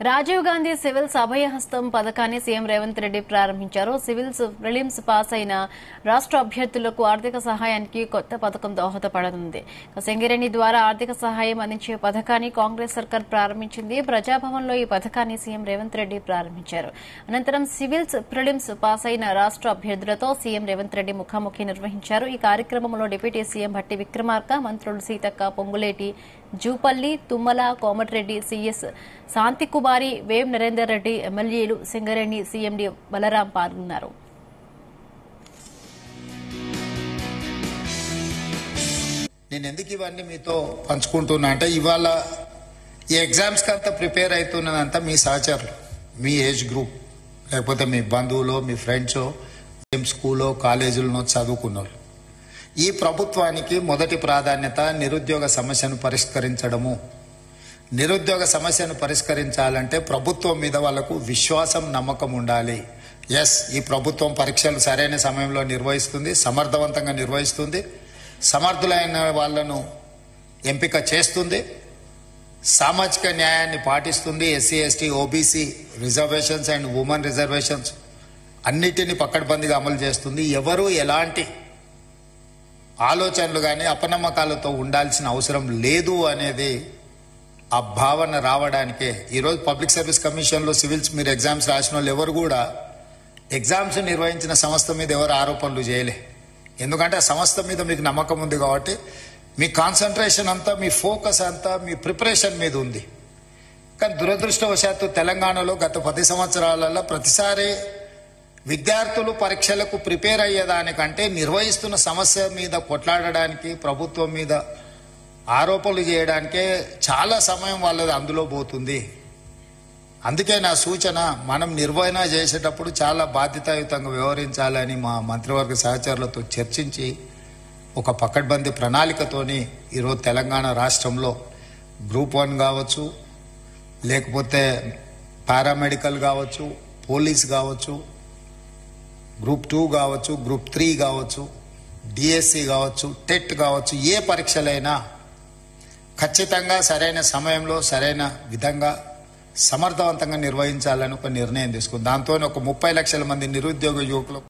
Rajiv Gandhi civils అభయహస్తం పథకాన్ని CM Revanth Reddy ప్రారంభించారు. సివిల్స్ ప్రిలిమ్స్ పాస్ అయిన రాష్ట్ర అభ్యర్థులకు ఆర్థిక సహాయానికి కొత్త పథకం దోహదపడనుంది. సింగరేణి ద్వారా ఆర్థిక సహాయం అందించే పథకాన్ని కాంగ్రెస్ సర్కార్ ప్రారంభించింది. ప్రజాభవన్లో ఈ పథకాన్ని సీఎం రేవంత్ రెడ్డి ప్రారంభించారు. అనంతరం సివిల్స్ ప్రిలిమ్స్ పాస్ అయిన రాష్ట్ర అభ్యర్థులతో సీఎం రేవంత్ రెడ్డి ముఖాముఖి నిర్వహించారు. ఈ కార్యక్రమంలో డిప్యూటీ సీఎం భట్టి విక్రమార్క, మంత్రులు సీతక్క, పొంగులేటి, జూపల్లి, తుమ్మల, కోమటిరెడ్డి, సీఎస్ శాంతికుమారి, వేం నరేందర్ రెడ్డి, ఎమ్మెల్యేలు, సింగరేణి సీఎండీ బలరాం పాల్గొన్నారు. నేను ఎందుకు ఇవన్నీ మీతో పంచుకుంటున్నా అంటే ఇవాళ ఈ ఎగ్జామ్స్ కి అంతా ప్రిపేర్ అవుతున్నదంతా మీ సహచరులు, మీ ఏజ్ గ్రూప్, లేకపోతే మీ బంధువులో, మీ ఫ్రెండ్సో, స్కూల్లో, కాలేజీలో చదువుకున్నారు. ఈ ప్రభుత్వానికి మొదటి ప్రాధాన్యత నిరుద్యోగ సమస్యను పరిష్కరించడము. నిరుద్యోగ సమస్యను పరిష్కరించాలంటే ప్రభుత్వం మీద వాళ్లకు విశ్వాసం, నమ్మకం ఉండాలి. ఎస్, ఈ ప్రభుత్వం పరీక్షలు సరైన సమయంలో నిర్వహిస్తుంది, సమర్థవంతంగా నిర్వహిస్తుంది, సమర్థులైన వాళ్లను ఎంపిక చేస్తుంది, సామాజిక న్యాయాన్ని పాటిస్తుంది, SC, ST, OBC reservations and women reservations అన్నిటినీ పకడ్బందీగా అమలు చేస్తుంది. ఎవరు ఎలాంటి ఆలోచనలు కానీ అపనమ్మకాలతో ఉండాల్సిన అవసరం లేదు అనేది ఆ భావన రావడానికే ఈరోజు పబ్లిక్ సర్వీస్ కమిషన్లో సివిల్స్ మీరు ఎగ్జామ్స్ రాసిన వాళ్ళు ఎవరు కూడా ఎగ్జామ్స్ నిర్వహించిన సంస్థ మీద ఎవరు ఆరోపణలు చేయలే. ఎందుకంటే ఆ సంస్థ మీద మీకు నమ్మకం ఉంది కాబట్టి మీ కాన్సన్ట్రేషన్ అంతా, మీ ఫోకస్ అంతా మీ ప్రిపరేషన్ మీద ఉంది. కానీ దురదృష్టవశాత్తు తెలంగాణలో గత 10 సంవత్సరాలలో ప్రతిసారి విద్యార్థులు పరీక్షలకు ప్రిపేర్ అయ్యేదానికంటే నిర్వహిస్తున్న సమస్య మీద కొట్లాడడానికి, ప్రభుత్వం మీద ఆరోపణలు చేయడానికే చాలా సమయం వాళ్ళది అందులో పోతుంది. అందుకే నా సూచన, మనం నిర్వహణ చేసేటప్పుడు చాలా బాధ్యతాయుతంగా వ్యవహరించాలని మా మంత్రివర్గ సహచరులతో చర్చించి ఒక పకడ్బందీ ప్రణాళికతోని ఈరోజు తెలంగాణ రాష్ట్రంలో గ్రూప్ 1 కావచ్చు, లేకపోతే పారామెడికల్ కావచ్చు, పోలీస్ కావచ్చు, గ్రూప్ 2 కావచ్చు, గ్రూప్ 3 కావచ్చు, డిఎస్సి కావచ్చు, టెట్ కావచ్చు, ఏ పరీక్షలైనా ఖచ్చితంగా సరైన సమయంలో సరైన విధంగా సమర్థవంతంగా నిర్వహించాలని ఒక నిర్ణయం తీసుకుంది. దాంతో ఒక 30 లక్షల మంది నిరుద్యోగ యువకులు